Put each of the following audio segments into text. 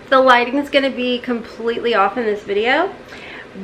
The lighting is going to be completely off in this video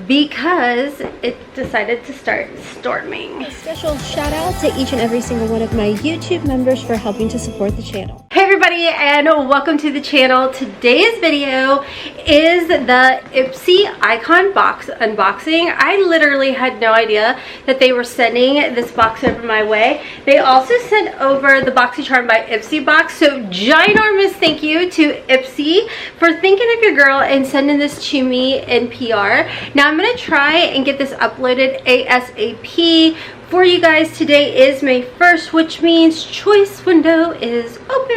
because it decided to start storming. A special shout out to each and every single one of my YouTube members for helping to support the channel. Hey everybody, and welcome to the channel. Today's video is the Ipsy Iconbox unboxing. I literally had no idea that they were sending this box over my way. They also sent over the BoxyCharm by Ipsy box, so ginormous thank you to Ipsy for thinking of your girl and sending this to me in PR. Now I'm going to try and get this uploaded ASAP for you guys. Today is May 1st, which means choice window is open.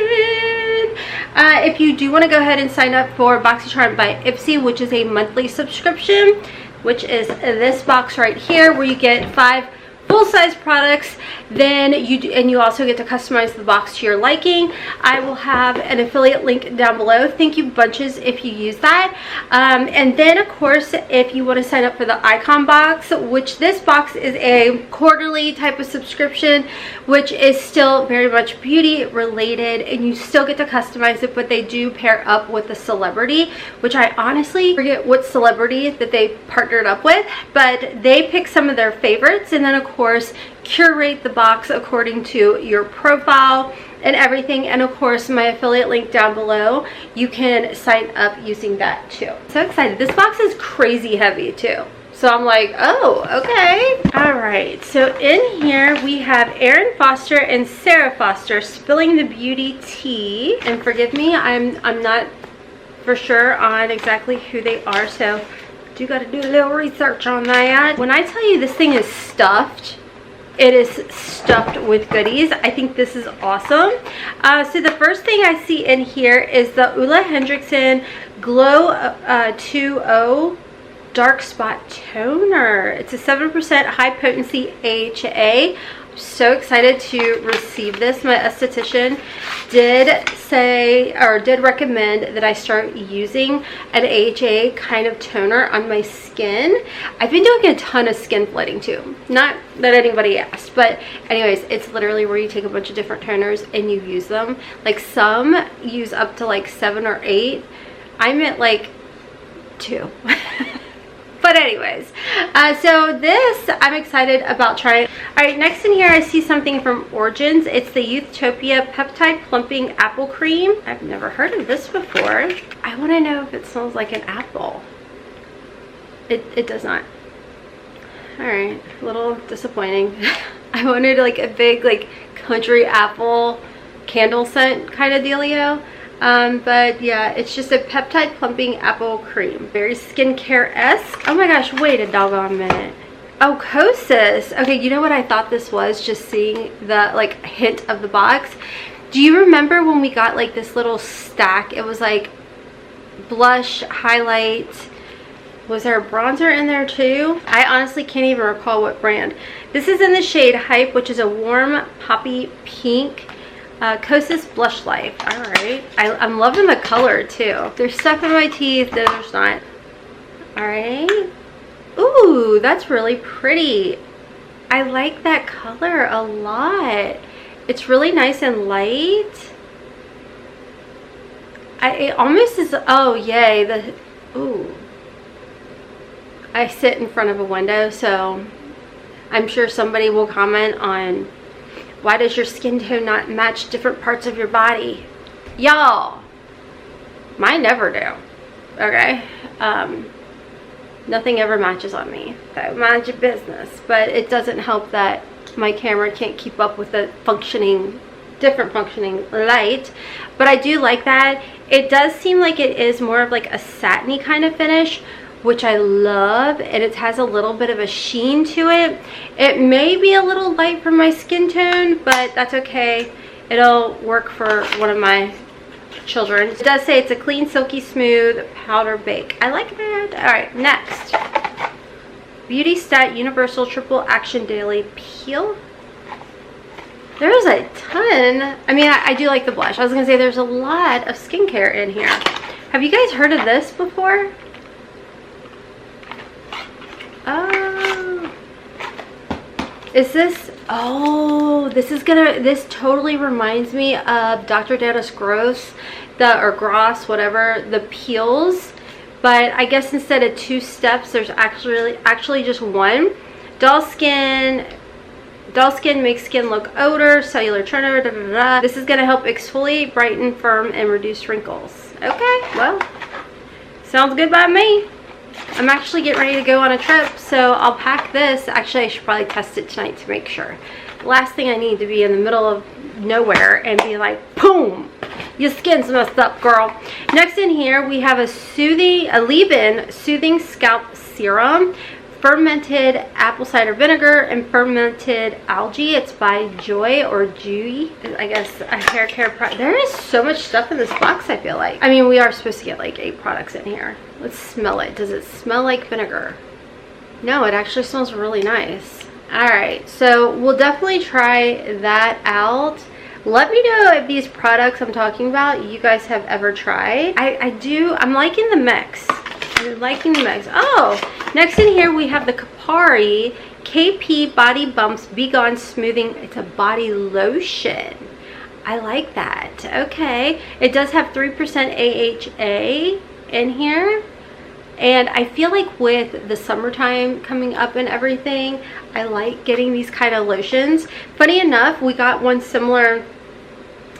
If you do want to go ahead and sign up for BoxyCharm by Ipsy, which is a monthly subscription, which is this box right here, where you get 5 full-size products, then you also get to customize the box to your liking. I will have an affiliate link down below. Thank you bunches if you use that. And then of course, if you want to sign up for the Icon box, which this box is a quarterly type of subscription, which is still very much beauty related, and you still get to customize it, but they do pair up with a celebrity, which I honestly forget what celebrity that they partnered up with, but they pick some of their favorites and then of course curate the box according to your profile and everything. And of course, my affiliate link down below, you can sign up using that too. So excited. This box is crazy heavy too, so I'm like, oh, okay. All right, so in here we have Erin Foster and Sarah Foster spilling the beauty tea. And forgive me, I'm not for sure on exactly who they are, so you got to do a little research on that. When I tell you this thing is stuffed, it is stuffed with goodies. I think this is awesome. So the first thing I see in here is the Ulla Hendrickson Glow 2.0 Dark Spot Toner. It's a 7% high potency AHA. So excited to receive this. My esthetician did say, or did recommend, that I start using an AHA kind of toner on my skin. I've been doing a ton of skin flooding too. Not that anybody asked, but anyways, it's literally where you take a bunch of different toners and you use them. Like some use up to like 7 or 8. I'm at like 2. But anyways, so this I'm excited about trying. All right, next in here I see something from Origins. It's the Youthtopia Peptide Plumping Apple Cream. I've never heard of this before. I want to know if it smells like an apple. It does not. All right, a little disappointing. I wanted like a big like country apple candle scent kind of dealio. But yeah, it's just a peptide plumping apple cream. Very skincare-esque. Oh my gosh, wait a doggone minute. Oh, Kosas. Okay, you know what I thought this was, just seeing the like hint of the box? Do you remember when we got like this little stack? It was like blush, highlight. Was there a bronzer in there too? I honestly can't even recall what brand. This is in the shade Hype, which is a warm poppy pink. Kosas Blush Life. All right, I'm loving the color too. There's stuff in my teeth, there's not. All right. Ooh, that's really pretty. I like that color a lot. It's really nice and light. It almost is. Oh yay, ooh. I sit in front of a window, so I'm sure somebody will comment on, why does your skin tone not match different parts of your body? Y'all, mine never do, okay? Nothing ever matches on me. So mind your business. But it doesn't help that my camera can't keep up with the different functioning light. But I do like that. It does seem like it is more of like a satiny kind of finish, which I love, and it has a little bit of a sheen to it. It may be a little light for my skin tone, but that's okay. It'll work for one of my children. It does say it's a clean, silky smooth powder bake. I like that. All right, next. Beauty Stat Universal Triple Action Daily Peel. There's a ton. I mean, I do like the blush. I was gonna say there's a lot of skincare in here. Have you guys heard of this before? Oh, is this, oh, this totally reminds me of Dr. Dennis Gross or Gross, whatever, the peels. But I guess instead of 2 steps, there's actually just one. Dull skin makes skin look older, cellular turnover, da, da, da. This is going to help exfoliate, brighten, firm, and reduce wrinkles. Okay, well, sounds good by me. I'm actually getting ready to go on a trip, so I'll pack this. Actually, I should probably test it tonight to make sure. Last thing I need to be in the middle of nowhere and be like, boom, your skin's messed up, girl. Next in here, we have a leave-in soothing scalp serum, fermented apple cider vinegar, and fermented algae. It's by Joy or Jui, I guess, a hair care product. There is so much stuff in this box, I feel like. I mean, we are supposed to get like 8 products in here. Let's smell it. Does it smell like vinegar? No, it actually smells really nice. All right, so we'll definitely try that out. Let me know if these products I'm talking about you guys have ever tried. I'm liking the mix. I'm liking the mix. Oh, next in here we have the Kapari KP Body Bumps Be Gone Smoothing. It's a body lotion. I like that. Okay, it does have 3% AHA in here. And I feel like with the summertime coming up and everything, I like getting these kind of lotions. Funny enough, we got one similar,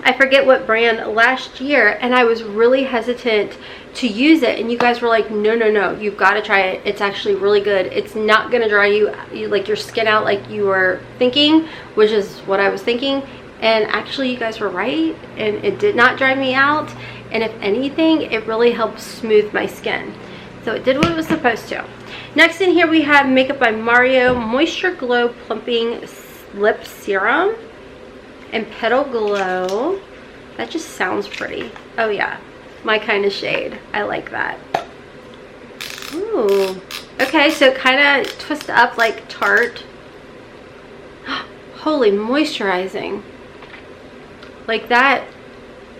I forget what brand, last year, and I was really hesitant to use it, and you guys were like, no, you've got to try it. It's actually really good. It's not going to dry you like your skin out like you were thinking, which is what I was thinking. And actually, you guys were right, and it did not dry me out. And if anything, it really helped smooth my skin. So it did what it was supposed to. Next in here we have Makeup by Mario Moisture Glow Plumping Lip Serum and Petal Glow. That just sounds pretty. Oh yeah, my kind of shade. I like that. Ooh. Okay, so it kind of twists up like Tarte. Holy, moisturizing. Like that.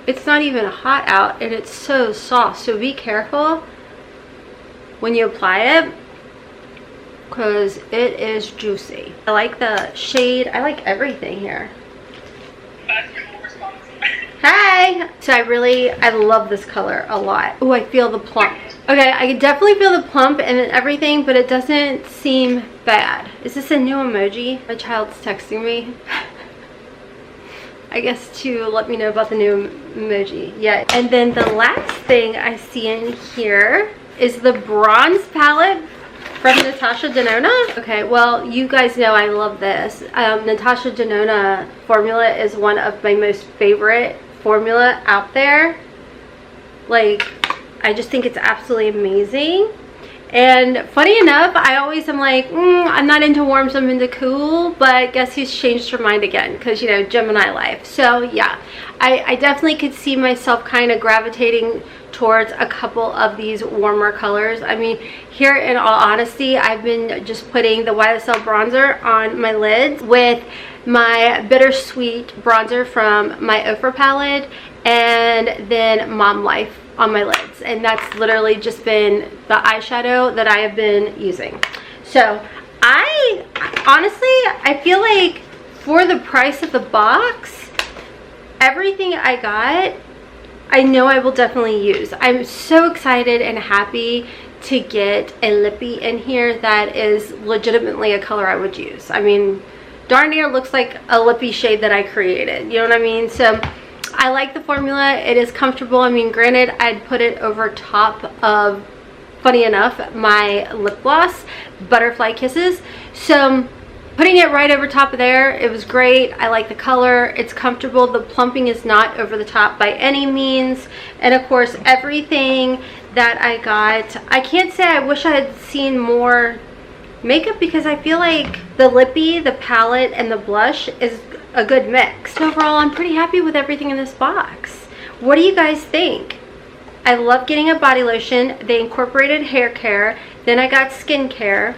It's not even hot out and it's so soft. So be careful when you apply it, because it is juicy. I like the shade. I like everything here. Hi! So I love this color a lot. Oh, I feel the plump. Okay, I can definitely feel the plump and everything, but it doesn't seem bad. Is this a new emoji? My child's texting me. I guess to let me know about the new emoji. Yeah, and then the last thing I see in here is the bronze palette from Natasha Denona. Okay, well, you guys know I love this. Natasha Denona formula is one of my most favorite formula out there. Like, I just think it's absolutely amazing. And funny enough, I always am like, I'm not into warm, so I'm into cool. But guess who's changed her mind again? Because, you know, Gemini life. So, yeah, I definitely could see myself kind of gravitating towards a couple of these warmer colors. I mean, here, in all honesty, I've been just putting the YSL bronzer on my lids with my Bittersweet bronzer from my Ofra palette, and then Mom Life on my lids. And that's literally just been the eyeshadow that I have been using. So I feel like for the price of the box, everything I got, I know I will definitely use. I'm so excited and happy to get a lippy in here that is legitimately a color I would use. I mean, darn near looks like a lippy shade that I created. You know what I mean? So I like the formula. It is comfortable. I mean, granted, I'd put it over top of, funny enough, my lip gloss, Butterfly Kisses. So putting it right over top of there, it was great. I like the color. It's comfortable. The plumping is not over the top by any means. And of course, everything that I got, I can't say I wish I had seen more makeup, because I feel like the lippy, the palette, and the blush is a good mix. So overall, I'm pretty happy with everything in this box. What do you guys think? I love getting a body lotion. They incorporated hair care. Then I got skincare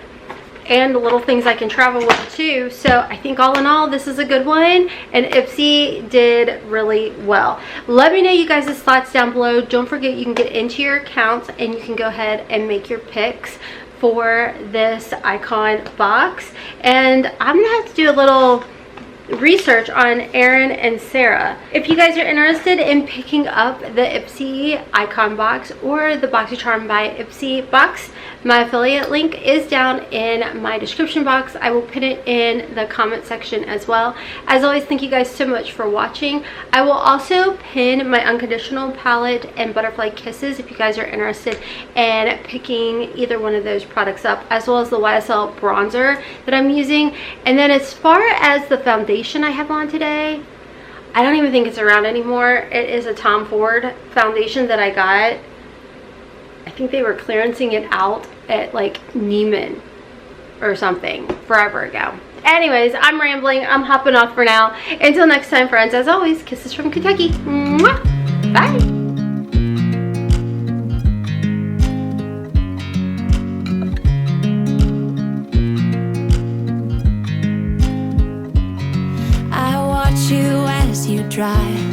and little things I can travel with too. So I think all in all, this is a good one, and Ipsy did really well. Let me know you guys' thoughts down below. Don't forget, you can get into your accounts and you can go ahead and make your picks for this icon box. And I'm gonna have to do a little research on Aaron and Sarah. If you guys are interested in picking up the Ipsy Iconbox or the BoxyCharm by Ipsy box, my affiliate link is down in my description box. I will put it in the comment section as well. As always, thank you guys so much for watching. I will also pin my Unconditional palette and Butterfly Kisses if you guys are interested in picking either one of those products up, as well as the YSL bronzer that I'm using. And then as far as the foundation I have on today, I don't even think it's around anymore. It is a Tom Ford foundation that I got. I think they were clearancing it out at like Neiman or something forever ago. Anyways, I'm rambling. I'm hopping off for now. Until next time, friends, as always, kisses from Kentucky. Mwah! Bye. You as you drive